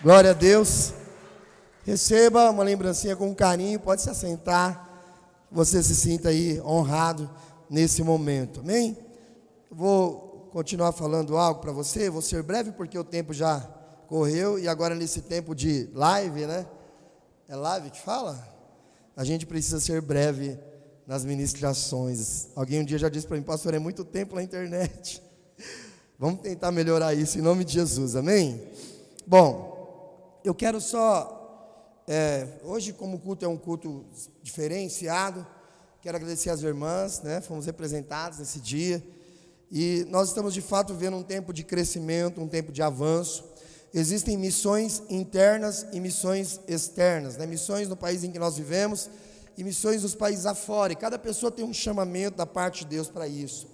Glória a Deus. Receba uma lembrancinha com carinho, pode se assentar. Você se sinta aí honrado nesse momento, amém? Vou continuar falando algo para você, vou ser breve porque o tempo já correu e agora nesse tempo de live, né? É live que fala? A gente precisa ser breve nas ministrações. Alguém um dia já disse para mim, pastor, é muito tempo na internet. Vamos tentar melhorar isso em nome de Jesus, amém? Bom, eu quero só, hoje como o culto é um culto diferenciado, quero agradecer às irmãs, né? Fomos representados nesse dia, e nós estamos de fato vivendo um tempo de crescimento, um tempo de avanço. Existem missões internas e missões externas, né? Missões no país em que nós vivemos e missões nos países afora, e cada pessoa tem um chamamento da parte de Deus para isso.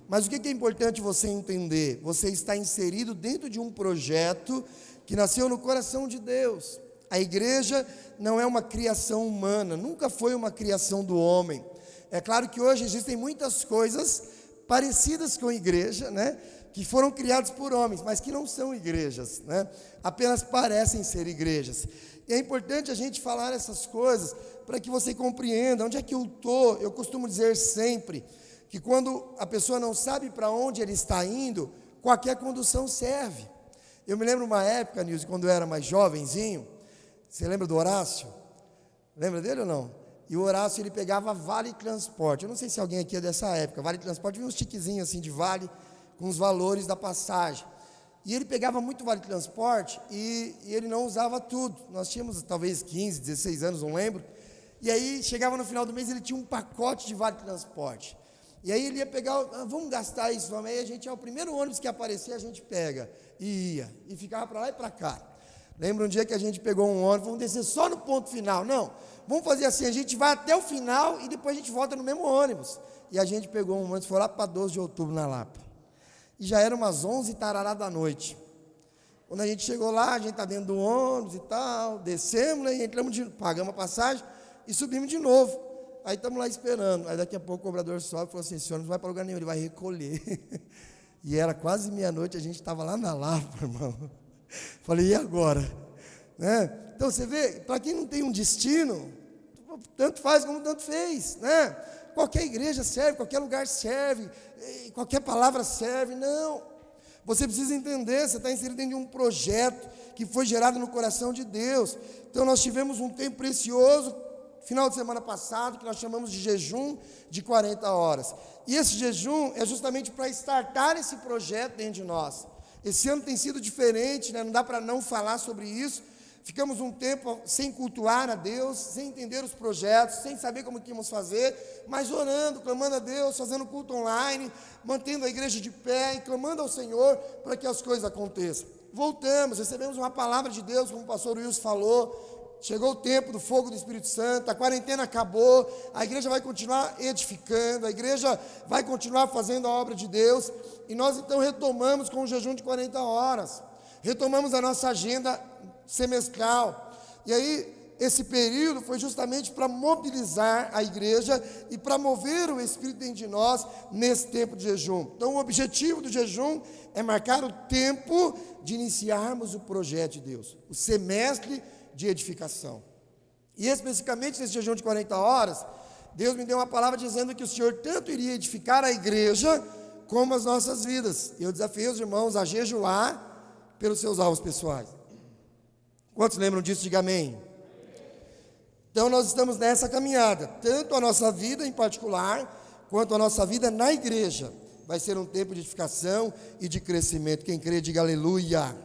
Mas o que é importante você entender? Você está inserido dentro de um projeto que nasceu no coração de Deus. A igreja não é uma criação humana, nunca foi uma criação do homem. É claro que hoje existem muitas coisas parecidas com a igreja, né, que foram criadas por homens, mas que não são igrejas, né, apenas parecem ser igrejas. E é importante a gente falar essas coisas para que você compreenda onde é que eu estou. Eu costumo dizer sempre que quando a pessoa não sabe para onde ele está indo, qualquer condução serve. Eu me lembro uma época, Nilson, quando eu era mais jovenzinho, você lembra do Horácio? Lembra dele ou não? E o Horácio, ele pegava Vale Transporte. Eu não sei se alguém aqui é dessa época. Vale Transporte, vinha uns tiquezinhos assim de vale, com os valores da passagem. E ele pegava muito Vale Transporte e ele não usava tudo. Nós tínhamos talvez 15, 16 anos, não lembro. E aí, chegava no final do mês, ele tinha um pacote de Vale Transporte. E aí ele ia pegar, vamos gastar isso, vamos. Aí a gente, o primeiro ônibus que aparecer, a gente pega. E ia, e ficava para lá e para cá. Lembra um dia que a gente pegou um ônibus, vamos descer só no ponto final. Não, vamos fazer assim, a gente vai até o final e depois a gente volta no mesmo ônibus. E a gente pegou um ônibus, foi lá para 12 de outubro na Lapa. E já eram umas 11 tarará da noite. Quando a gente chegou lá, a gente está dentro do ônibus e tal, descemos, né, e entramos, pagamos a passagem e subimos de novo. Aí estamos lá esperando. Aí daqui a pouco o cobrador sobe e falou assim, esse ônibus não vai para lugar nenhum, ele vai recolher. E era quase meia-noite, a gente estava lá na Lapa, irmão. Falei, e agora? Né? Então você vê, para quem não tem um destino, tanto faz como tanto fez, né? Qualquer igreja serve, qualquer lugar serve, qualquer palavra serve, não. Você precisa entender, você está inserido dentro de um projeto que foi gerado no coração de Deus. Então nós tivemos um tempo precioso, final de semana passado, que nós chamamos de jejum de 40 horas. E esse jejum é justamente para startar esse projeto dentro de nós. Esse ano tem sido diferente, né? Não dá para não falar sobre isso. Ficamos um tempo sem cultuar a Deus, sem entender os projetos, sem saber como que íamos fazer, mas orando, clamando a Deus, fazendo culto online, mantendo a igreja de pé e clamando ao Senhor para que as coisas aconteçam. Voltamos, recebemos uma palavra de Deus, como o pastor Wilson falou. Chegou o tempo do fogo do Espírito Santo, a quarentena acabou, a igreja vai continuar edificando, a igreja vai continuar fazendo a obra de Deus, e nós então retomamos com o jejum de 40 horas, retomamos a nossa agenda semestral, e aí esse período foi justamente para mobilizar a igreja e para mover o Espírito dentro de nós nesse tempo de jejum. Então o objetivo do jejum é marcar o tempo de iniciarmos o projeto de Deus, o semestre de edificação. E especificamente nesse jejum de 40 horas, Deus me deu uma palavra dizendo que o Senhor tanto iria edificar a igreja, como as nossas vidas. Eu desafiei os irmãos a jejuar pelos seus alvos pessoais. Quantos lembram disso? Diga amém. Então nós estamos nessa caminhada, tanto a nossa vida em particular, quanto a nossa vida na igreja. Vai ser um tempo de edificação e de crescimento. Quem crê, diga aleluia.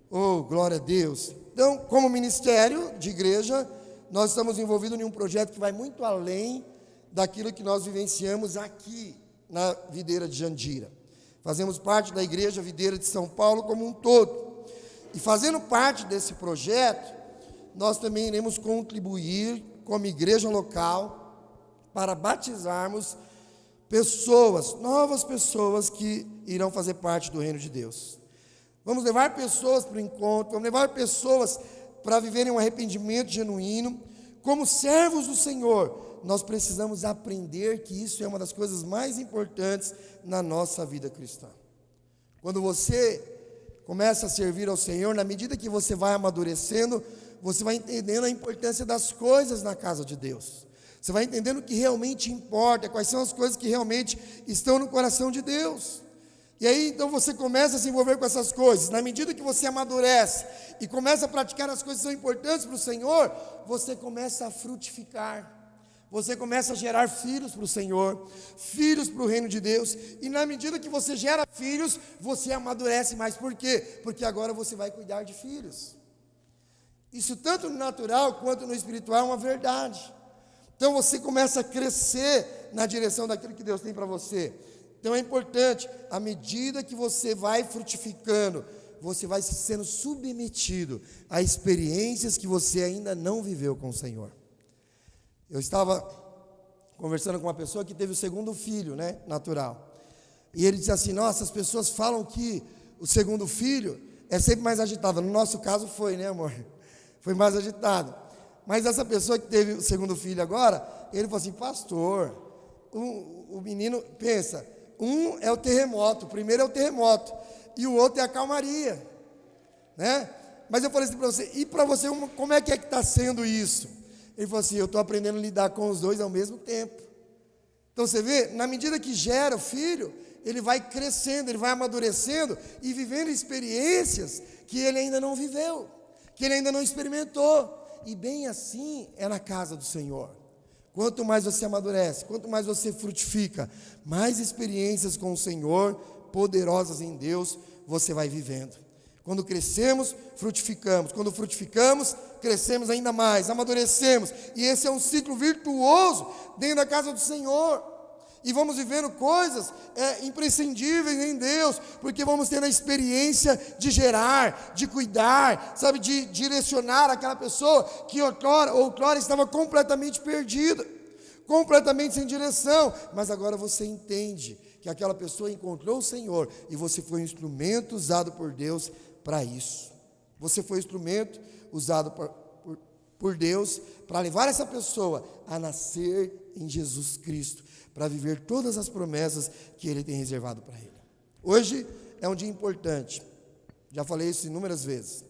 Oh, glória a Deus. Então, como ministério de igreja, nós estamos envolvidos em um projeto que vai muito além daquilo que nós vivenciamos aqui na Videira de Jandira. Fazemos parte da Igreja Videira de São Paulo como um todo. E fazendo parte desse projeto, nós também iremos contribuir como igreja local para batizarmos pessoas, novas pessoas que irão fazer parte do reino de Deus. Vamos levar pessoas para o encontro, vamos levar pessoas para viverem um arrependimento genuíno. Como servos do Senhor, nós precisamos aprender que isso é uma das coisas mais importantes na nossa vida cristã. Quando você começa a servir ao Senhor, na medida que você vai amadurecendo, você vai entendendo a importância das coisas na casa de Deus. Você vai entendendo o que realmente importa, quais são as coisas que realmente estão no coração de Deus. E aí, então, você começa a se envolver com essas coisas. Na medida que você amadurece e começa a praticar as coisas que são importantes para o Senhor, você começa a frutificar. Você começa a gerar filhos para o Senhor, filhos para o reino de Deus. E na medida que você gera filhos, você amadurece mais. Por quê? Porque agora você vai cuidar de filhos. Isso tanto no natural quanto no espiritual é uma verdade. Então você começa a crescer na direção daquilo que Deus tem para você. Então é importante, à medida que você vai frutificando, você vai sendo submetido a experiências que você ainda não viveu com o Senhor. Eu estava conversando com uma pessoa que teve o segundo filho, natural. E ele disse assim, nossa, as pessoas falam que o segundo filho é sempre mais agitado. No nosso caso foi, né, amor? Foi mais agitado. Mas essa pessoa que teve o segundo filho agora, ele falou assim, pastor, o menino, pensa, um é o terremoto, o primeiro é o terremoto, e o outro é a calmaria, né? Mas eu falei assim para você, e para você, como é que está sendo isso? Ele falou assim, eu estou aprendendo a lidar com os dois ao mesmo tempo. Então você vê, na medida que gera o filho, ele vai crescendo, ele vai amadurecendo e vivendo experiências que ele ainda não viveu, que ele ainda não experimentou. E bem assim é na casa do Senhor. Quanto mais você amadurece, quanto mais você frutifica, mais experiências com o Senhor, poderosas em Deus, você vai vivendo. Quando crescemos, frutificamos. Quando frutificamos, crescemos ainda mais, amadurecemos. E esse é um ciclo virtuoso dentro da casa do Senhor. E vamos vivendo coisas imprescindíveis em Deus, porque vamos tendo a experiência de gerar, de cuidar, sabe, de direcionar aquela pessoa que outrora estava completamente perdida, completamente sem direção, mas agora você entende que aquela pessoa encontrou o Senhor e você foi um instrumento usado por Deus para isso. Você foi um instrumento usado por Deus para levar essa pessoa a nascer em Jesus Cristo, para viver todas as promessas que Ele tem reservado para ele. Hoje é um dia importante, já falei isso inúmeras vezes,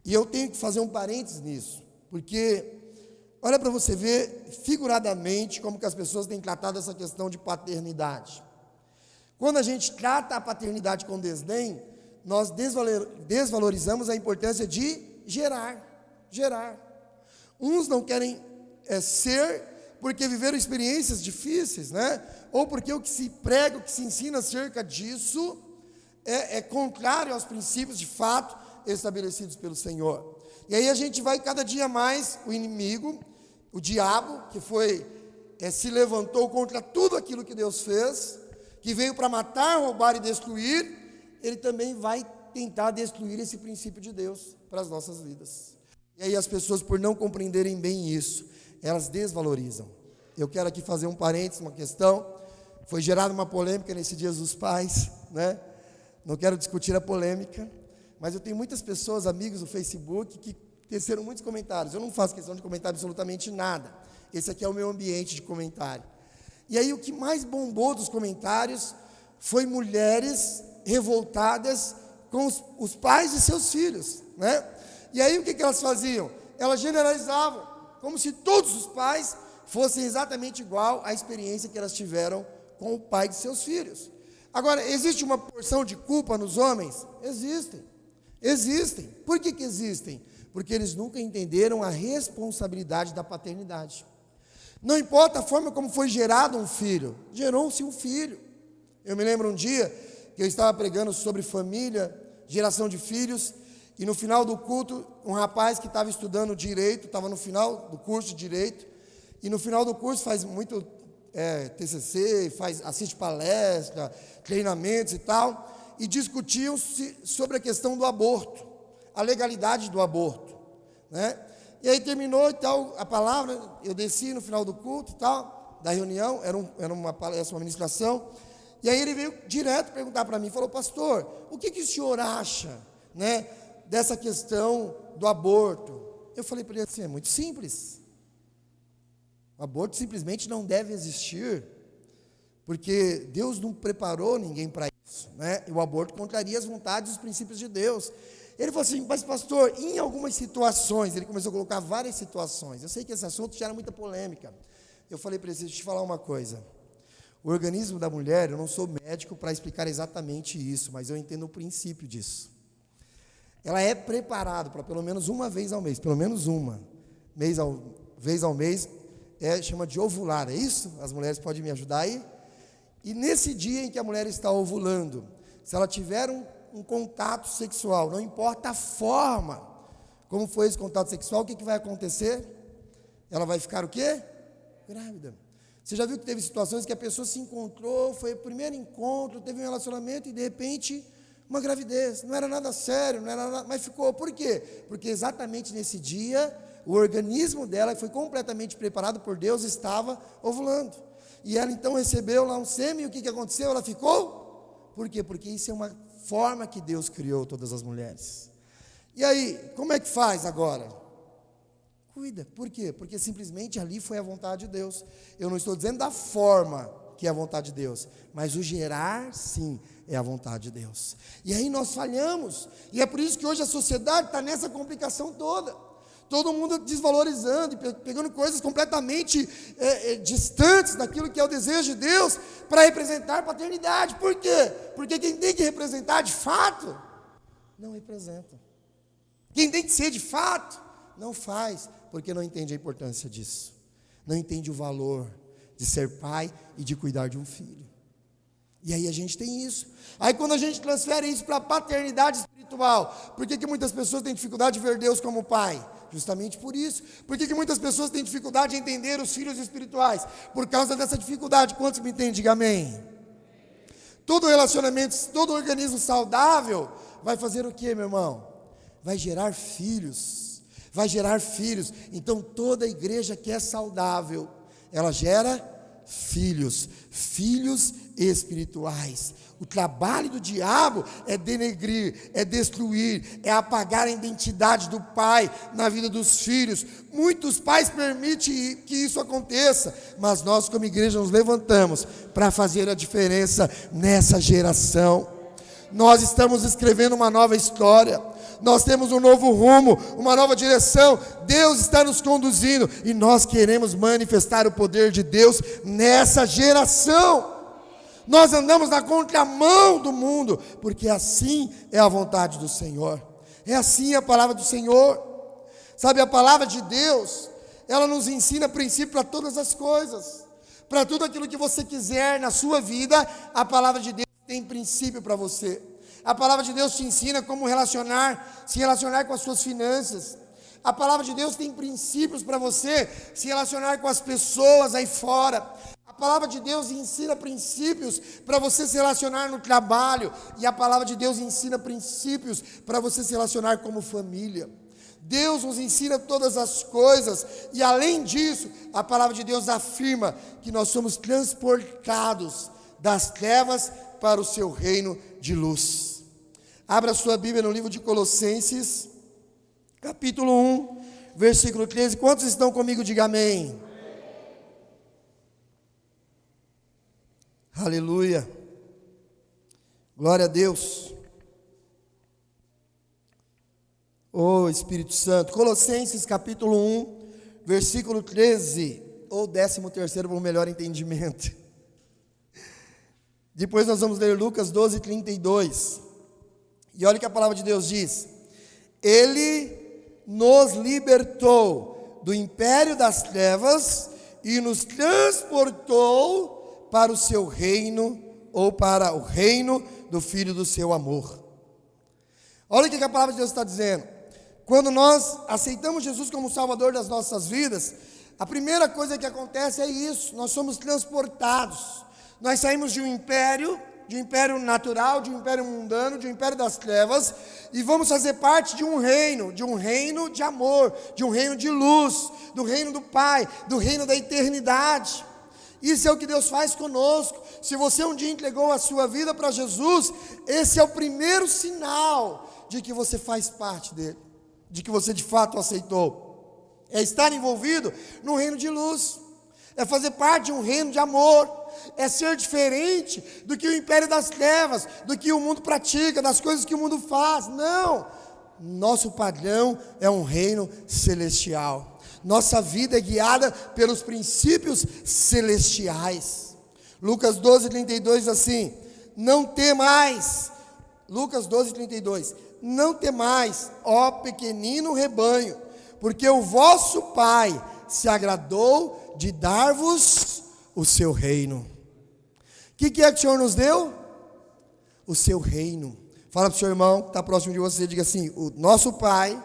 e eu tenho que fazer um parênteses nisso, porque olha para você ver figuradamente como que as pessoas têm tratado essa questão de paternidade. Quando a gente trata a paternidade com desdém, nós desvalorizamos a importância de gerar. Uns não querem ser porque viveram experiências difíceis, ou porque o que se prega, o que se ensina acerca disso é contrário aos princípios de fato estabelecidos pelo Senhor. E aí a gente vai cada dia mais, o inimigo, o diabo, que se levantou contra tudo aquilo que Deus fez, que veio para matar, roubar e destruir, ele também vai tentar destruir esse princípio de Deus para as nossas vidas. E aí as pessoas, por não compreenderem bem isso, elas desvalorizam. Eu quero aqui fazer um parênteses, uma questão. Foi gerada uma polêmica nesse Dia dos Pais, Não quero discutir a polêmica, mas eu tenho muitas pessoas, amigos do Facebook, que teceram muitos comentários. Eu não faço questão de comentar absolutamente nada. Esse aqui é o meu ambiente de comentário. E aí o que mais bombou dos comentários foi mulheres revoltadas com os pais de seus filhos, E aí o que elas faziam? Elas generalizavam, como se todos os pais fossem exatamente igual à experiência que elas tiveram com o pai de seus filhos. Agora, existe uma porção de culpa nos homens? Existem. Por que existem? Porque eles nunca entenderam a responsabilidade da paternidade. Não importa a forma como foi gerado um filho, gerou-se um filho. Eu me lembro um dia que eu estava pregando sobre família, geração de filhos, e no final do culto, um rapaz que estava estudando direito, estava no final do curso de direito, e no final do curso faz muito TCC, assiste palestra, treinamentos e tal, e discutiam-se sobre a questão do aborto, a legalidade do aborto, E aí terminou e tal, a palavra, eu desci no final do culto e tal, da reunião, era uma palestra, uma ministração, e aí ele veio direto perguntar para mim, falou, pastor, o que o senhor acha, dessa questão do aborto? Eu falei para ele assim, é muito simples. O aborto simplesmente não deve existir, porque Deus não preparou ninguém para isso, né? E o aborto contraria as vontades e os princípios de Deus. Ele falou assim: mas pastor, em algumas situações, ele começou a colocar várias situações. Eu sei que esse assunto gera muita polêmica. Eu falei para ele: deixa eu te falar uma coisa. O organismo da mulher, eu não sou médico para explicar exatamente isso, mas eu entendo o princípio disso. Ela é preparada para pelo menos uma vez ao mês, pelo menos uma vez ao mês, chama de ovular, é isso? As mulheres podem me ajudar aí? E nesse dia em que a mulher está ovulando, se ela tiver um contato sexual, não importa a forma como foi esse contato sexual, o que vai acontecer? Ela vai ficar o quê? Grávida. Você já viu que teve situações que a pessoa se encontrou, foi o primeiro encontro, teve um relacionamento e de repente uma gravidez, não era nada sério, não era nada, mas ficou. Por quê? Porque exatamente nesse dia o organismo dela, que foi completamente preparado por Deus, estava ovulando. E ela então recebeu lá um sêmen, e o que aconteceu? Ela ficou? Por quê? Porque isso é uma forma que Deus criou todas as mulheres. E aí, como é que faz agora? Cuida. Por quê? Porque simplesmente ali foi a vontade de Deus. Eu não estou dizendo da forma que é a vontade de Deus, mas o gerar, sim, é a vontade de Deus. E aí nós falhamos, e é por isso que hoje a sociedade está nessa complicação toda. Todo mundo desvalorizando e pegando coisas completamente distantes daquilo que é o desejo de Deus para representar a paternidade. Por quê? Porque quem tem que representar de fato, não representa. Quem tem que ser de fato, não faz, porque não entende a importância disso. Não entende o valor de ser pai e de cuidar de um filho. E aí a gente tem isso. Aí quando a gente transfere isso para a paternidade espiritual, por que muitas pessoas têm dificuldade de ver Deus como pai? Justamente por isso. Por que muitas pessoas têm dificuldade de entender os filhos espirituais? Por causa dessa dificuldade. Quantos me entendem? Diga amém. Todo relacionamento, todo organismo saudável vai fazer o que, meu irmão? Vai gerar filhos. Vai gerar filhos. Então toda igreja que é saudável, ela gera filhos, filhos espirituais. O trabalho do diabo é denegrir, é destruir, é apagar a identidade do pai na vida dos filhos. Muitos pais permitem que isso aconteça, mas nós como igreja nos levantamos para fazer a diferença nessa geração. Nós estamos escrevendo uma nova história. Nós temos um novo rumo, uma nova direção. Deus está nos conduzindo e nós queremos manifestar o poder de Deus nessa geração. Nós andamos na contramão do mundo, porque assim é a vontade do Senhor. É assim a palavra do Senhor. Sabe, a palavra de Deus, ela nos ensina princípio para todas as coisas. Para tudo aquilo que você quiser na sua vida, a palavra de Deus tem princípio para você. A palavra de Deus te ensina como se relacionar com as suas finanças. A palavra de Deus tem princípios para você se relacionar com as pessoas aí fora. A palavra de Deus ensina princípios para você se relacionar no trabalho. E a palavra de Deus ensina princípios para você se relacionar como família. Deus nos ensina todas as coisas. E além disso, a palavra de Deus afirma que nós somos transportados das trevas para o seu reino de luz. Abra sua Bíblia no livro de Colossenses, capítulo 1, versículo 13. Quantos estão comigo? Diga amém. Aleluia. Glória a Deus. Oh Espírito Santo. Colossenses capítulo 1, versículo 13. Ou 13º para o melhor entendimento. Depois nós vamos ler Lucas 12, 32. E olha o que a palavra de Deus diz. Ele nos libertou do império das trevas e nos transportou para o seu reino, ou para o reino do Filho do seu amor. Olha o que a palavra de Deus está dizendo. Quando nós aceitamos Jesus como Salvador das nossas vidas, a primeira coisa que acontece é isso, nós somos transportados. Nós saímos de um império natural, de um império mundano, de um império das trevas, e vamos fazer parte de um reino de amor, de um reino de luz, do reino do Pai, do reino da eternidade. Isso é o que Deus faz conosco. Se você um dia entregou a sua vida para Jesus, esse é o primeiro sinal de que você faz parte dele, de que você de fato o aceitou. É estar envolvido no reino de luz, é fazer parte de um reino de amor, é ser diferente do que o império das trevas, do que o mundo pratica, das coisas que o mundo faz. Não, nosso padrão é um reino celestial. Nossa vida é guiada pelos princípios celestiais. Lucas 12:32 diz assim: não temais, Lucas 12:32, não temais, ó pequenino rebanho, porque o vosso Pai se agradou de dar-vos o seu reino. O que é que o Senhor nos deu? O seu reino. Fala para o seu irmão que está próximo de você, diga assim: o nosso Pai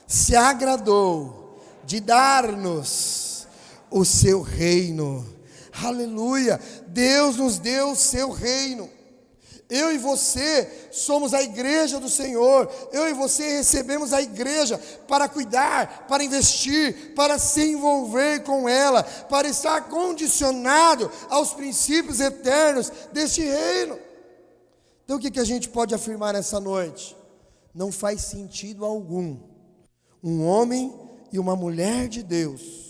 se agradou de dar-nos o seu reino. Aleluia! Deus nos deu o seu reino. Eu e você somos a igreja do Senhor. Eu e você recebemos a igreja para cuidar, para investir, para se envolver com ela, para estar condicionado aos princípios eternos deste reino. Então o que a gente pode afirmar nessa noite? Não faz sentido algum um homem e uma mulher de Deus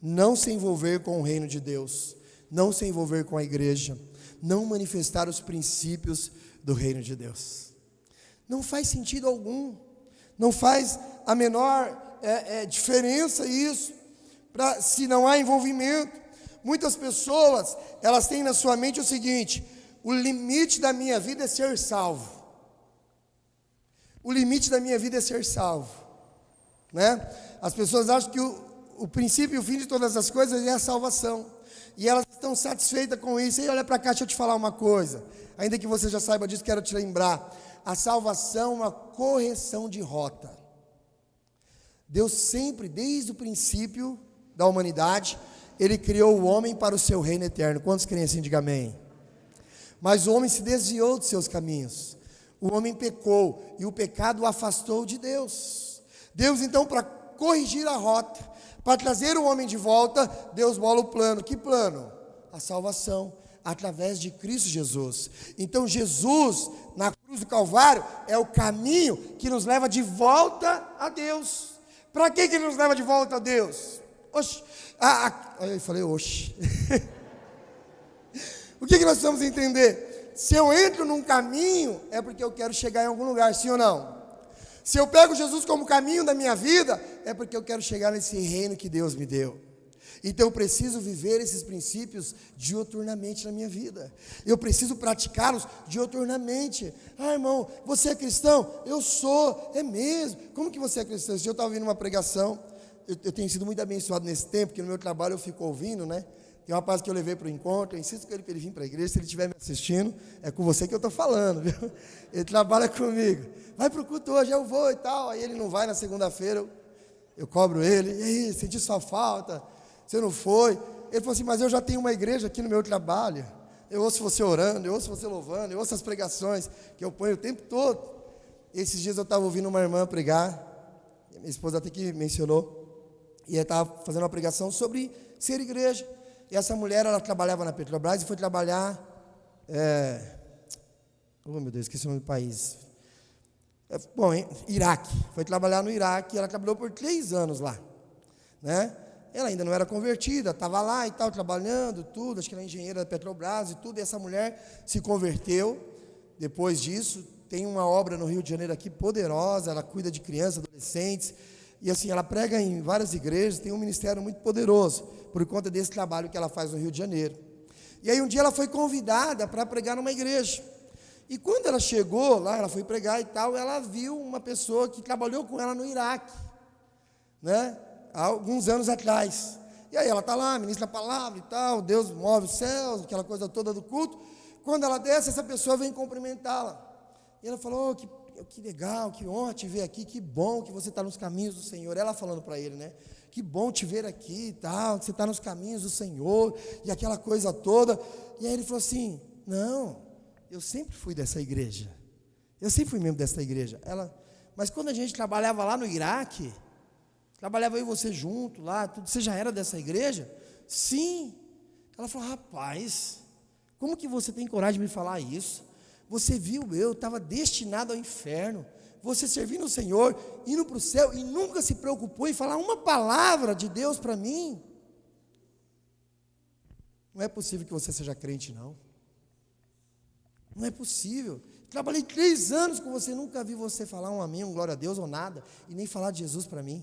não se envolver com o reino de Deus, não se envolver com a igreja, não manifestar os princípios do reino de Deus. Não faz sentido algum, não faz a menor diferença isso, se não há envolvimento. Muitas pessoas, elas têm na sua mente o seguinte: o limite da minha vida é ser salvo. O limite da minha vida é ser salvo, né? As pessoas acham que o princípio e o fim de todas as coisas é a salvação. E elas estão satisfeitas com isso. E olha para cá, deixa eu te falar uma coisa. Ainda que você já saiba disso, quero te lembrar. A salvação é uma correção de rota. Deus sempre, desde o princípio da humanidade, Ele criou o homem para o seu reino eterno. Quantos creem assim? Diga amém. Mas o homem se desviou dos seus caminhos. O homem pecou e o pecado o afastou de Deus. Deus então, para corrigir a rota, para trazer o homem de volta, Deus bola o plano. Que plano? A salvação, através de Cristo Jesus. Então Jesus, na cruz do Calvário, é o caminho que nos leva de volta a Deus. Para que Ele nos leva de volta a Deus? Oxe, eu falei oxe. O que nós precisamos entender? Se eu entro num caminho, é porque eu quero chegar em algum lugar, sim ou não? Se eu pego Jesus como caminho da minha vida, é porque eu quero chegar nesse reino que Deus me deu. Então eu preciso viver esses princípios diuturnamente na minha vida. Eu preciso praticá-los diuturnamente. Ah, irmão, você é cristão? Eu sou, é mesmo. Como que você é cristão? Esse dia eu estava ouvindo uma pregação. Eu tenho sido muito abençoado nesse tempo, porque no meu trabalho eu fico ouvindo, né? Tem um rapaz que eu levei para o encontro, eu insisto com ele para ele vir para a igreja. Se ele estiver me assistindo, é com você que eu estou falando, viu? Ele trabalha comigo. Vai para o culto hoje, eu vou e tal. Aí ele não vai na segunda-feira, eu cobro ele. E aí, senti sua falta, você não foi? Ele falou assim: mas eu já tenho uma igreja aqui no meu trabalho. Eu ouço você orando, eu ouço você louvando, eu ouço as pregações que eu ponho o tempo todo. Esses dias eu estava ouvindo uma irmã pregar, minha esposa até que mencionou, e ela estava fazendo uma pregação sobre ser igreja. E essa mulher, ela trabalhava na Petrobras e foi trabalhar, oh meu Deus, esqueci o nome do país, Iraque, foi trabalhar no Iraque, e ela trabalhou por 3 anos lá, né? Ela ainda não era convertida, estava lá e tal, trabalhando, tudo, acho que ela era engenheira da Petrobras e tudo, e essa mulher se converteu. Depois disso, tem uma obra no Rio de Janeiro aqui poderosa, ela cuida de crianças, adolescentes, e assim, ela prega em várias igrejas, tem um ministério muito poderoso, por conta desse trabalho que ela faz no Rio de Janeiro. E aí um dia ela foi convidada para pregar numa igreja, e quando ela chegou lá, ela foi pregar e tal, ela viu uma pessoa que trabalhou com ela no Iraque, né, há alguns anos atrás. E aí ela está lá, ministra a palavra e tal, Deus move os céus, aquela coisa toda do culto. Quando ela desce, essa pessoa vem cumprimentá-la, e ela falou: que legal, que honra te ver aqui, que bom que você está nos caminhos do Senhor. Ela falando para ele, né? Que bom te ver aqui e tal, que você está nos caminhos do Senhor, e aquela coisa toda. E aí ele falou assim: não, eu sempre fui dessa igreja, eu sempre fui membro dessa igreja. Mas quando a gente trabalhava lá no Iraque, trabalhava eu e você junto lá, tudo, você já era dessa igreja? Sim. Ela falou: rapaz, como que você tem coragem de me falar isso? Você viu, eu estava destinado ao inferno, você servindo o Senhor, indo para o céu, e nunca se preocupou em falar uma palavra de Deus para mim. Não é possível que você seja crente, não. Não é possível. Trabalhei 3 anos com você, nunca vi você falar um amém, um glória a Deus ou nada, e nem falar de Jesus para mim.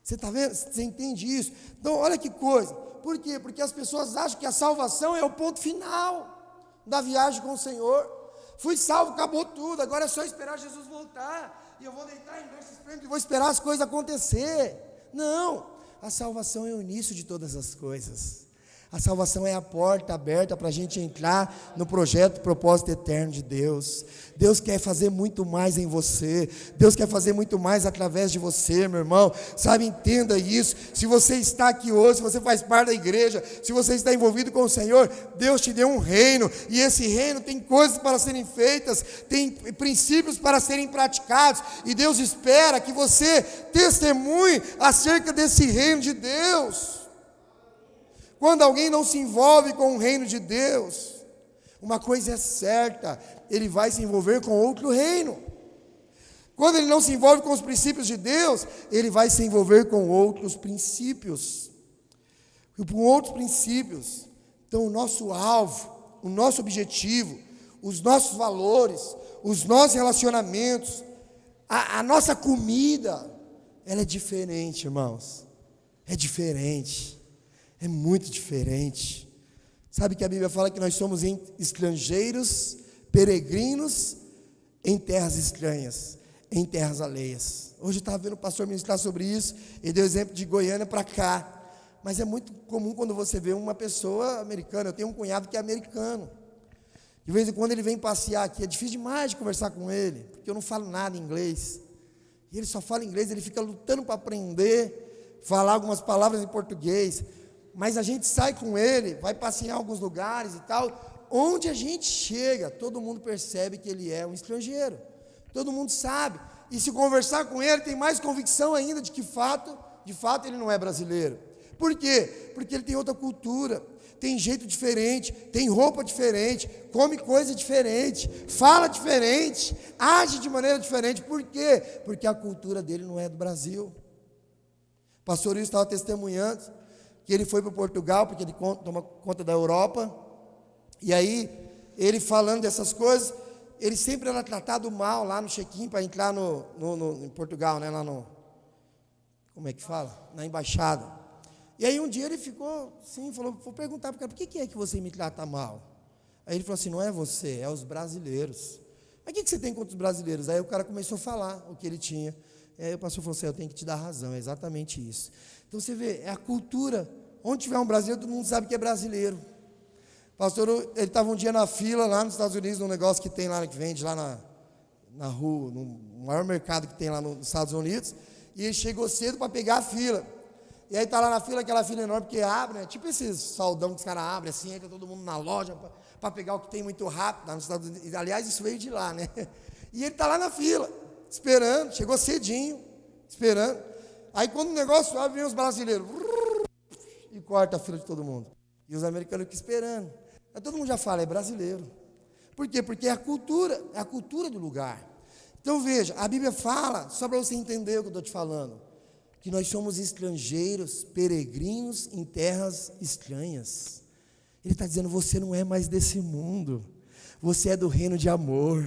Você está vendo? Você entende isso? Então, olha que coisa. Por quê? Porque as pessoas acham que a salvação é o ponto final da viagem com o Senhor. Fui salvo, acabou tudo, agora é só esperar Jesus voltar, e eu vou deitar em berço esplêndido e vou esperar as coisas acontecer. Não, a salvação é o início de todas as coisas. A salvação é a porta aberta para a gente entrar no projeto, propósito eterno de Deus. Deus quer fazer muito mais em você. Deus quer fazer muito mais através de você, meu irmão. Sabe, entenda isso. Se você está aqui hoje, se você faz parte da igreja, se você está envolvido com o Senhor, Deus te deu um reino. E esse reino tem coisas para serem feitas, tem princípios para serem praticados. E Deus espera que você testemunhe acerca desse reino de Deus. Quando alguém não se envolve com o reino de Deus, uma coisa é certa, ele vai se envolver com outro reino. Quando ele não se envolve com os princípios de Deus, ele vai se envolver com outros princípios. E com outros princípios. Então, o nosso alvo, o nosso objetivo, os nossos valores, os nossos relacionamentos, a nossa comida, ela é diferente, irmãos. É diferente. É muito diferente. Sabe que a Bíblia fala que nós somos estrangeiros, peregrinos em terras estranhas, em terras alheias. Hoje eu estava vendo o pastor ministrar sobre isso, ele deu exemplo de Goiânia para cá. Mas é muito comum quando você vê uma pessoa americana. Eu tenho um cunhado que é americano. De vez em quando ele vem passear aqui, é difícil demais de conversar com ele, porque eu não falo nada em inglês. E ele só fala inglês, ele fica lutando para aprender, falar algumas palavras em português. Mas a gente sai com ele, vai passear em alguns lugares e tal, onde a gente chega, todo mundo percebe que ele é um estrangeiro, todo mundo sabe, e se conversar com ele, tem mais convicção ainda de que de fato ele não é brasileiro. Por quê? Porque ele tem outra cultura, tem jeito diferente, tem roupa diferente, come coisa diferente, fala diferente, age de maneira diferente. Por quê? Porque a cultura dele não é do Brasil. O pastor Wilson estava testemunhando que ele foi para Portugal, porque ele toma conta da Europa, e aí, ele falando dessas coisas, ele sempre era tratado mal lá no check-in, para entrar em Portugal, né, lá no, como é que fala? Na embaixada. E aí um dia ele ficou assim, falou, vou perguntar para o cara, por que é que você me trata mal? Aí ele falou assim, não é você, é os brasileiros. Mas o que você tem contra os brasileiros? Aí o cara começou a falar o que ele tinha. E aí o pastor falou assim, eu tenho que te dar razão, é exatamente isso. Então você vê, é a cultura. Onde tiver um brasileiro, todo mundo sabe que é brasileiro. Pastor, ele estava um dia na fila lá nos Estados Unidos, num negócio que tem lá, que vende lá na rua, no maior mercado que tem lá nos Estados Unidos, e ele chegou cedo para pegar a fila. E aí está lá na fila, aquela fila enorme, porque abre, né? Tipo esses saldão que os caras abrem assim, entra todo mundo na loja para pegar o que tem muito rápido lá nos Estados Unidos. Aliás, isso veio de lá, né? E ele está lá na fila, esperando, chegou cedinho, esperando. Aí quando o negócio abre, vem os brasileiros e corta a fila de todo mundo. E os americanos ficam esperando. Aí todo mundo já fala, é brasileiro. Por quê? Porque é a cultura do lugar. Então veja, a Bíblia fala, só para você entender o que eu estou te falando, que nós somos estrangeiros, peregrinos em terras estranhas. Ele está dizendo, você não é mais desse mundo, você é do reino de amor,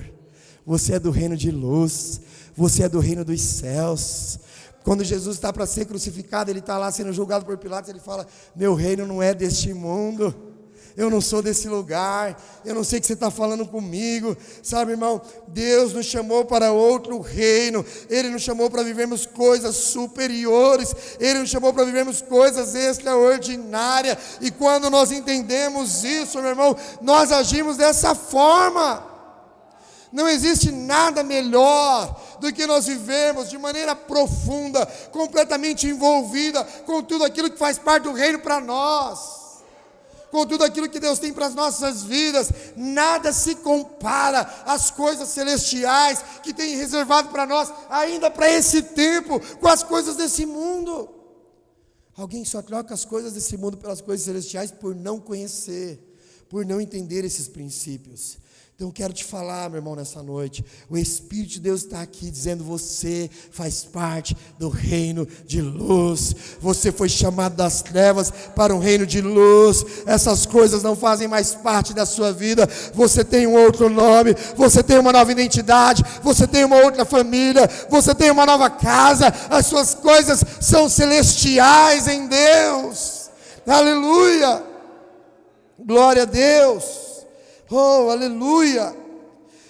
você é do reino de luz, você é do reino dos céus. Quando Jesus está para ser crucificado, ele está lá sendo julgado por Pilatos, ele fala, meu reino não é deste mundo, eu não sou desse lugar, eu não sei o que você está falando comigo, sabe, irmão, Deus nos chamou para outro reino, Ele nos chamou para vivermos coisas superiores, Ele nos chamou para vivermos coisas extraordinárias, e quando nós entendemos isso, meu irmão, nós agimos dessa forma. Não existe nada melhor do que nós vivemos de maneira profunda, completamente envolvida com tudo aquilo que faz parte do reino para nós, com tudo aquilo que Deus tem para as nossas vidas. Nada se compara às coisas celestiais que tem reservado para nós, ainda para esse tempo, com as coisas desse mundo. Alguém só troca as coisas desse mundo pelas coisas celestiais por não conhecer, por não entender esses princípios. Então eu quero te falar, meu irmão, nessa noite, o Espírito de Deus está aqui dizendo: você faz parte do reino de luz, você foi chamado das trevas para um reino de luz, essas coisas não fazem mais parte da sua vida, você tem um outro nome, você tem uma nova identidade, você tem uma outra família, você tem uma nova casa, as suas coisas são celestiais em Deus, aleluia, glória a Deus. Oh, aleluia!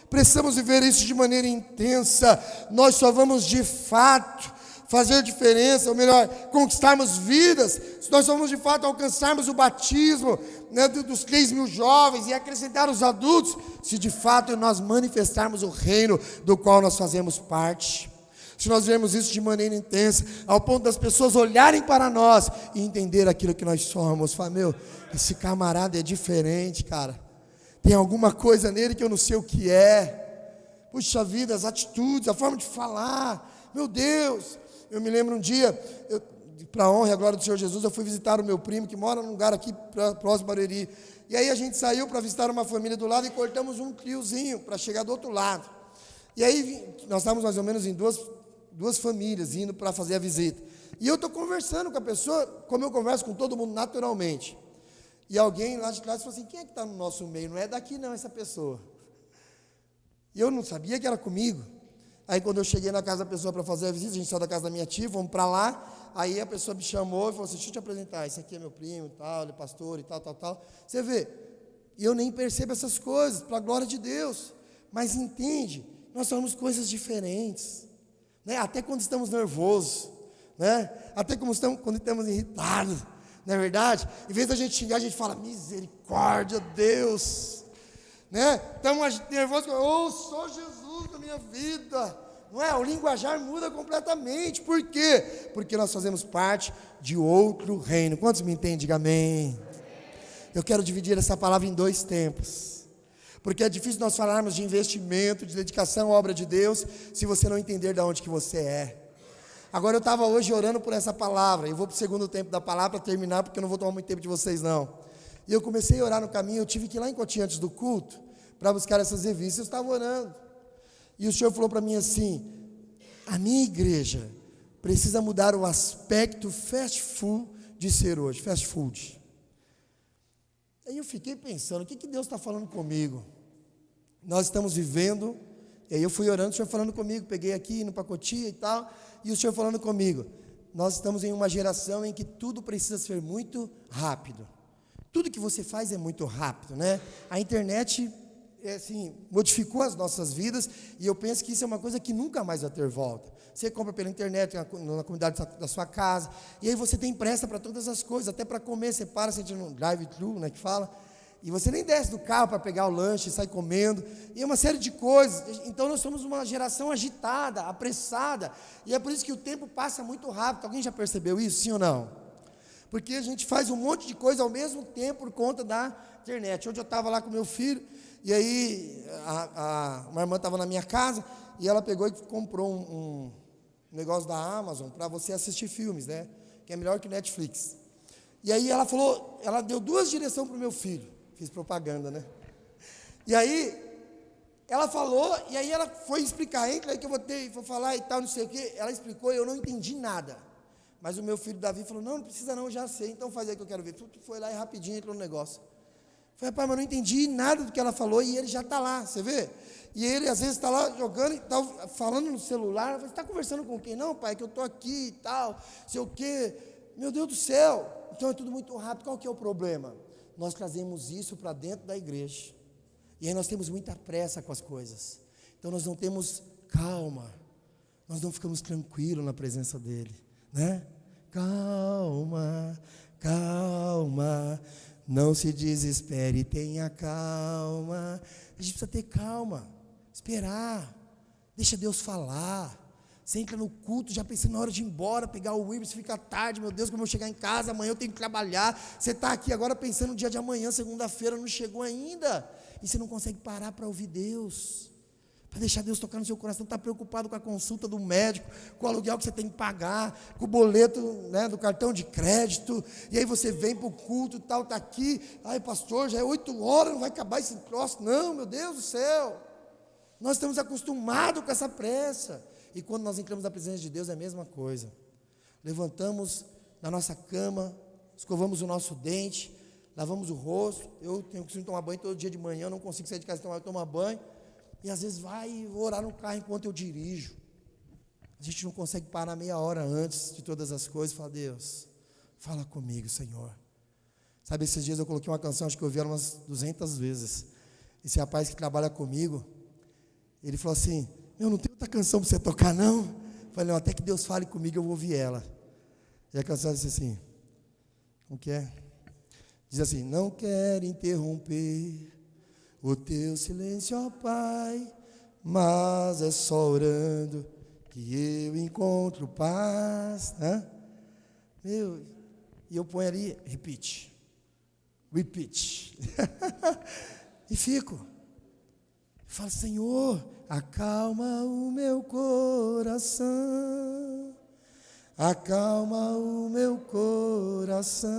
Precisamos viver isso de maneira intensa. Nós só vamos de fato fazer diferença, ou melhor, conquistarmos vidas, se nós só vamos de fato alcançarmos o batismo, né, dos 3.000 jovens e acrescentar os adultos, se de fato nós manifestarmos o reino do qual nós fazemos parte. Se nós vermos isso de maneira intensa, ao ponto das pessoas olharem para nós e entender aquilo que nós somos. Fala, meu, esse camarada é diferente, cara. Tem alguma coisa nele que eu não sei o que é. Puxa vida, as atitudes, a forma de falar. Meu Deus, eu me lembro um dia, para a honra e a glória do Senhor Jesus, eu fui visitar o meu primo, que mora num lugar aqui próximo a Barueri. E aí a gente saiu para visitar uma família do lado e cortamos um triozinho para chegar do outro lado. E aí nós estávamos mais ou menos em duas famílias indo para fazer a visita. E eu estou conversando com a pessoa, como eu converso com todo mundo naturalmente. E alguém lá de trás falou assim: quem é que está no nosso meio? Não é daqui não, essa pessoa. E eu não sabia que era comigo. Aí quando eu cheguei na casa da pessoa para fazer a visita, a gente saiu da casa da minha tia, vamos para lá. Aí a pessoa me chamou e falou assim: deixa eu te apresentar, esse aqui é meu primo e tal, ele é pastor e tal, tal, tal. Você vê, e eu nem percebo essas coisas, para a glória de Deus. Mas entende, nós somos coisas diferentes, né? Até quando estamos nervosos, né? Até quando estamos irritados. Não é verdade? Em vez da gente xingar, a gente fala: misericórdia, Deus, né? Estamos nervosos, sou Jesus na minha vida, não é? O linguajar muda completamente. Por quê? Porque nós fazemos parte de outro reino. Quantos me entendem? Diga amém. Eu quero dividir essa palavra em 2 tempos, porque é difícil nós falarmos de investimento, de dedicação à obra de Deus, se você não entender de onde que você é. Agora eu estava hoje orando por essa palavra, eu vou para o segundo tempo da palavra para terminar, porque eu não vou tomar muito tempo de vocês não. E eu comecei a orar no caminho, eu tive que ir lá em Cotinha antes do culto, para buscar essas revistas, eu estava orando. E o Senhor falou para mim assim: a minha igreja precisa mudar o aspecto fast food de ser hoje, fast food. Aí eu fiquei pensando, o que Deus está falando comigo? Nós estamos vivendo, e aí eu fui orando, o Senhor falando comigo, peguei aqui, indo para Cotia e tal, e o Senhor falando comigo: nós estamos em uma geração em que tudo precisa ser muito rápido. Tudo que você faz é muito rápido, né? A internet, assim, modificou as nossas vidas, e eu penso que isso é uma coisa que nunca mais vai ter volta. Você compra pela internet, na comunidade da sua casa, e aí você tem pressa para todas as coisas, até para comer, você para, você entra no drive-thru, né, que fala, e você nem desce do carro para pegar o lanche, sai comendo, e é uma série de coisas. Então nós somos uma geração agitada, apressada, e é por isso que o tempo passa muito rápido. Alguém já percebeu isso, sim ou não? Porque a gente faz um monte de coisa ao mesmo tempo por conta da internet. Hoje eu estava lá com meu filho, e aí uma irmã estava na minha casa, e ela pegou e comprou um negócio da Amazon para você assistir filmes, né? Que é melhor que Netflix. E aí ela falou, ela deu 2 direções para o meu filho. Fiz propaganda, né? E aí, ela falou, e aí ela foi explicar, entra aí que eu vou falar e tal, não sei o quê. Ela explicou e eu não entendi nada. Mas o meu filho Davi falou: não precisa não, eu já sei, então faz aí que eu quero ver. Tudo foi lá e rapidinho entrou no negócio. Falei: pai, mas eu não entendi nada do que ela falou, e ele já está lá, você vê? E ele às vezes está lá jogando e está falando no celular. Eu falei: você está conversando com quem? Não, pai, que eu estou aqui e tal, sei o quê. Meu Deus do céu, então é tudo muito rápido. Qual que é o problema? Nós trazemos isso para dentro da igreja, e aí nós temos muita pressa com as coisas, então nós não temos calma, nós não ficamos tranquilos na presença dEle, né? Calma, calma, não se desespere, tenha calma. A gente precisa ter calma, esperar, deixa Deus falar. Você entra no culto já pensando na hora de ir embora, pegar o Uber, você fica tarde, meu Deus, como eu vou chegar em casa, amanhã eu tenho que trabalhar. Você está aqui agora pensando no dia de amanhã, segunda-feira, não chegou ainda, e você não consegue parar para ouvir Deus. Para deixar Deus tocar no seu coração, está preocupado com a consulta do médico, com o aluguel que você tem que pagar, com o boleto, né, do cartão de crédito, e aí você vem para o culto e tal, está aqui, ai pastor, já é 8 horas, não vai acabar esse troço, não, meu Deus do céu, nós estamos acostumados com essa pressa, e quando nós entramos na presença de Deus é a mesma coisa, levantamos da nossa cama, escovamos o nosso dente, lavamos o rosto, eu tenho que tomar banho todo dia de manhã, não consigo sair de casa e tomar banho, e às vezes vai orar no carro enquanto eu dirijo. A gente não consegue parar meia hora antes de todas as coisas e falar, Deus, fala comigo, Senhor. Sabe, esses dias eu coloquei uma canção, acho que eu ouvi ela umas 200 vezes. Esse rapaz que trabalha comigo, ele falou assim, eu não tenho outra canção para você tocar não. Eu falei, não, até que Deus fale comigo eu vou ouvir ela. E a canção disse assim, como que é? Diz assim, não quero interromper o teu silêncio, ó Pai, mas é só orando que eu encontro paz, né? Meu, e eu ponho ali, repeat, e fico, falo, Senhor, acalma o meu coração, acalma o meu coração,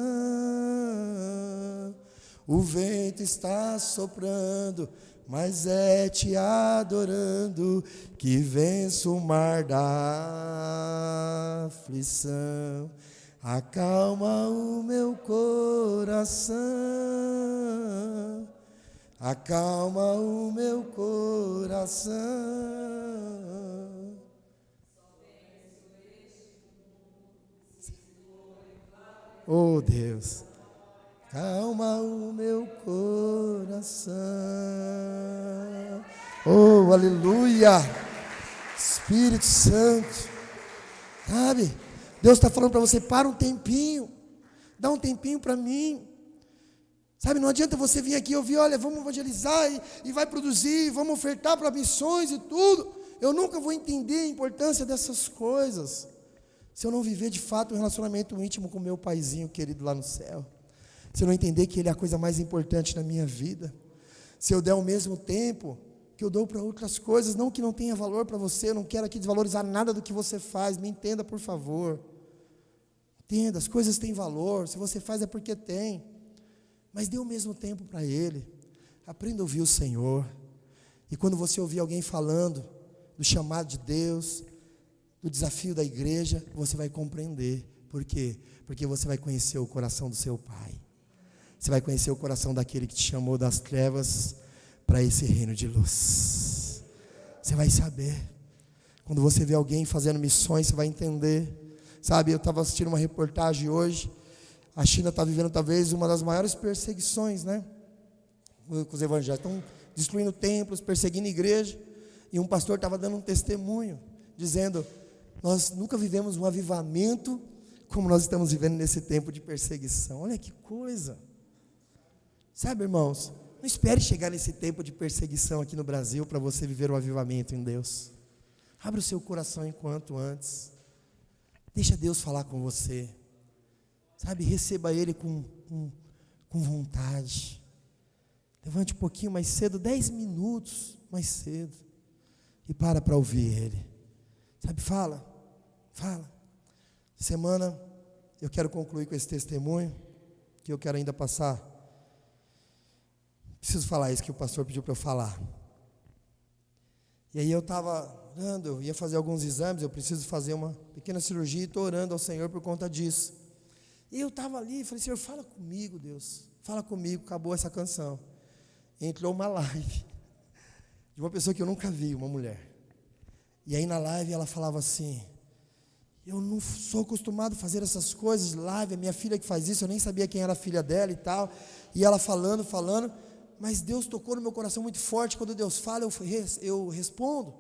o vento está soprando, mas é te adorando que venço o mar da aflição. Acalma o meu coração, acalma o meu coração. Oh Deus, calma o meu coração. Oh, aleluia. Espírito Santo. Sabe? Deus está falando para você, para um tempinho. Dá um tempinho para mim. Sabe, não adianta você vir aqui e ouvir, olha, vamos evangelizar e vai produzir, vamos ofertar para missões e tudo. Eu nunca vou entender a importância dessas coisas se eu não viver de fato um relacionamento íntimo com meu paizinho querido lá no céu. Se eu não entender que ele é a coisa mais importante na minha vida, se eu der o mesmo tempo que eu dou para outras coisas, não que não tenha valor para você, eu não quero aqui desvalorizar nada do que você faz, me entenda por favor, entenda, as coisas têm valor, se você faz é porque tem, mas dê o mesmo tempo para ele, aprenda a ouvir o Senhor, e quando você ouvir alguém falando do chamado de Deus, do desafio da igreja, você vai compreender, por quê? Porque você vai conhecer o coração do seu Pai, você vai conhecer o coração daquele que te chamou das trevas para esse reino de luz. Você vai saber. Quando você vê alguém fazendo missões, você vai entender. Sabe, eu estava assistindo uma reportagem hoje. A China está vivendo talvez uma das maiores perseguições, né? Os evangélicos estão destruindo templos, perseguindo igreja. E um pastor estava dando um testemunho, dizendo, nós nunca vivemos um avivamento como nós estamos vivendo nesse tempo de perseguição. Olha que coisa. Sabe, irmãos, não espere chegar nesse tempo de perseguição aqui no Brasil para você viver o avivamento em Deus. Abra o seu coração enquanto antes. Deixa Deus falar com você. Sabe, receba Ele com vontade. Levante um pouquinho mais cedo, 10 minutos mais cedo. E para ouvir Ele. Sabe, fala. Semana, eu quero concluir com esse testemunho, que eu quero ainda passar. Preciso falar isso que o pastor pediu para eu falar. E aí eu estava orando, eu ia fazer alguns exames, eu preciso fazer uma pequena cirurgia e estou orando ao Senhor por conta disso. E eu estava ali e falei, Senhor, fala comigo, Deus. Fala comigo, acabou essa canção. Entrou uma live de uma pessoa que eu nunca vi, uma mulher. E aí na live ela falava assim, eu não sou acostumado a fazer essas coisas, live, é minha filha que faz isso, eu nem sabia quem era a filha dela e tal. E ela falando, mas Deus tocou no meu coração muito forte, quando Deus fala, eu respondo.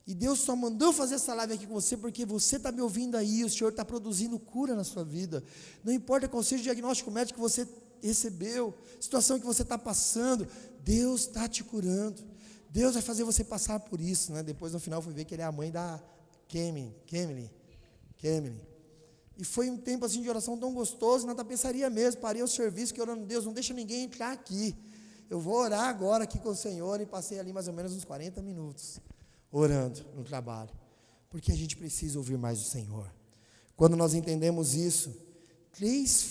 E Deus só mandou fazer essa live aqui com você, porque você está me ouvindo aí, o Senhor está produzindo cura na sua vida. Não importa qual seja o diagnóstico médico que você recebeu, situação que você está passando, Deus está te curando. Deus vai fazer você passar por isso, né? Depois no final fui ver que ele é a mãe da Kemily. E foi um tempo assim de oração tão gostoso, na tapeçaria mesmo, parei o serviço, que orando, Deus, não deixa ninguém entrar aqui. Eu vou orar agora aqui com o Senhor, e passei ali mais ou menos uns 40 minutos, orando no trabalho, porque a gente precisa ouvir mais o Senhor. Quando nós entendemos isso, 3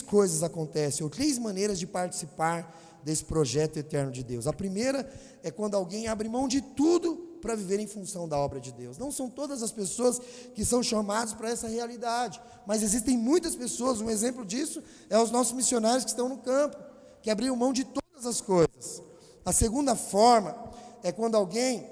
coisas acontecem, ou 3 maneiras de participar desse projeto eterno de Deus. A primeira é quando alguém abre mão de tudo para viver em função da obra de Deus. Não são todas as pessoas que são chamadas para essa realidade, mas existem muitas pessoas. Um exemplo disso é os nossos missionários que estão no campo, que abriram mão de todas as coisas. A segunda forma é quando alguém,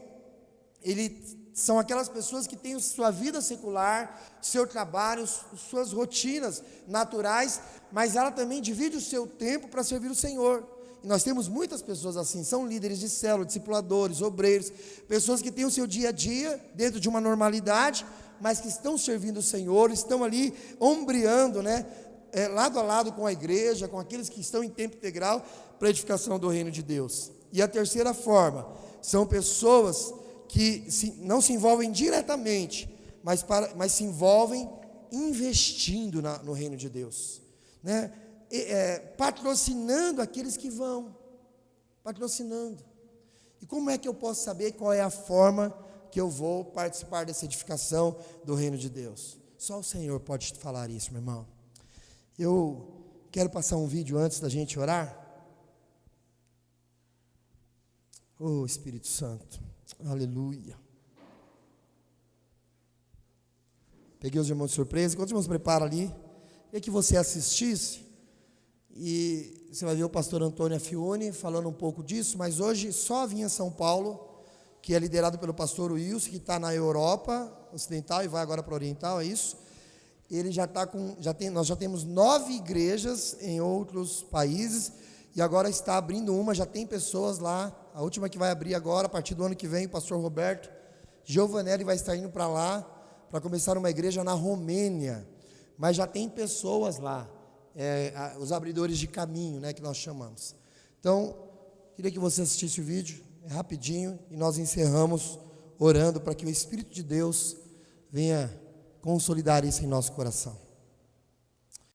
são aquelas pessoas que têm sua vida secular, seu trabalho, suas rotinas naturais, mas ela também divide o seu tempo para servir o Senhor. E nós temos muitas pessoas assim, são líderes de célula, discipuladores, obreiros, pessoas que têm o seu dia a dia dentro de uma normalidade, mas que estão servindo o Senhor, estão ali ombreando, lado a lado com a igreja, com aqueles que estão em tempo integral para a edificação do reino de Deus. E a terceira forma, são pessoas que não se envolvem diretamente, mas se envolvem investindo no reino de Deus, patrocinando aqueles que vão, patrocinando. E como é que eu posso saber qual é a forma que eu vou participar dessa edificação do reino de Deus? Só o Senhor pode te falar isso, meu irmão. Eu quero passar um vídeo antes da gente orar. Oh, Espírito Santo, aleluia. Peguei os irmãos de surpresa. Enquanto os irmãos preparam ali, queria que você assistisse, e você vai ver o pastor Antônio Afione falando um pouco disso, mas hoje só vinha São Paulo, que é liderado pelo pastor Wilson, que está na Europa Ocidental e vai agora para a Oriental, é isso? Ele nós já temos 9 igrejas em outros países, e agora está abrindo uma, já tem pessoas lá. A última que vai abrir agora, a partir do ano que vem, o pastor Roberto Giovanelli vai estar indo para lá, para começar uma igreja na Romênia, mas já tem pessoas lá, os abridores de caminho, que nós chamamos. Então, queria que você assistisse o vídeo, é rapidinho, e nós encerramos orando para que o Espírito de Deus venha consolidar isso em nosso coração.